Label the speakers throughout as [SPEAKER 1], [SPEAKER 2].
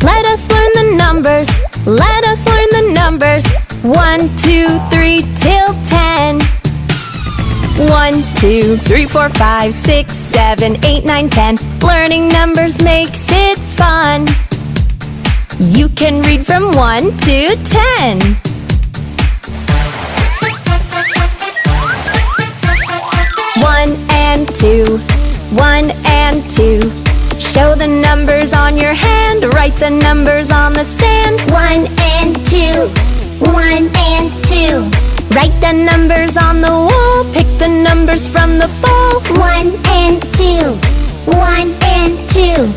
[SPEAKER 1] Let us learn the numbers. Let us learn the numbers. 1, 2, 3 till 10. 1, 2, 3, 4, 5, 6, 7, 8, 9, 10. Learning numbers makes it fun. You can read from 1 to 10. 1 and 2, 1 and 2. Show the numbers on your hand. Write the numbers on the sand.
[SPEAKER 2] 1 and 2, 1 and 2.
[SPEAKER 1] Write the numbers on the wall. Pick the numbers from the ball.
[SPEAKER 2] 1 and 2, 1 and 2.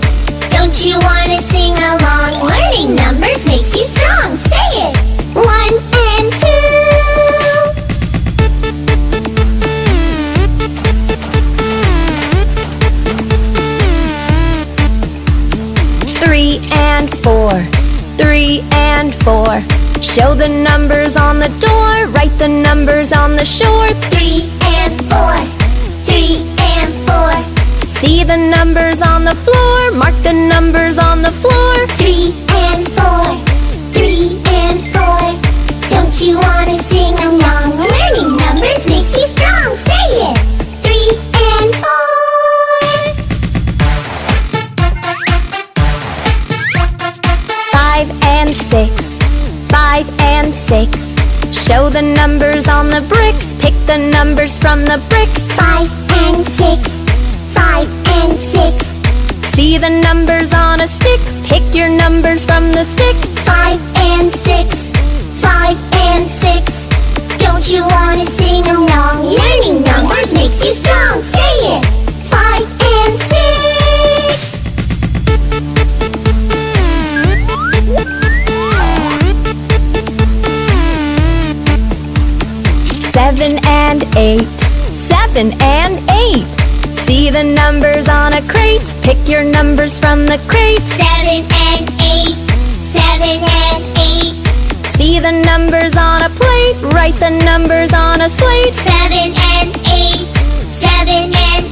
[SPEAKER 2] Don't you wanna sing along? Learning numbers makes you strong. Say it! 1 and 2.
[SPEAKER 1] 3 and 4, 3 and 4. Show the numbers on the door. Write the numbers on the shore.
[SPEAKER 2] 3 and 4, 3 and 4.
[SPEAKER 1] See the numbers on the floor. Mark the numbers on the floor.
[SPEAKER 2] 3 and 4, 3 and 4. Don't you wanna sing along? Learning numbers makes you strong. Say it! 3 and 4.
[SPEAKER 1] 5 and 6, 5 and 6. Show the numbers on the bricks. Pick the numbers from the bricks.
[SPEAKER 2] 5 and 6, 5 and 6.
[SPEAKER 1] See the numbers on a stick. Pick your numbers from the stick.
[SPEAKER 2] 5 and 6, 5 and 6. Don't you wanna sing along? Learning numbers makes you strong. Say it! 5 and 6.
[SPEAKER 1] 7 and 8, 7 and 8. See the numbers on a crate. Pick your numbers from the crate.
[SPEAKER 2] 7 and 8, 7 and 8.
[SPEAKER 1] See the numbers on a plate. Write the numbers on a slate.
[SPEAKER 2] 7 and 8, 7 and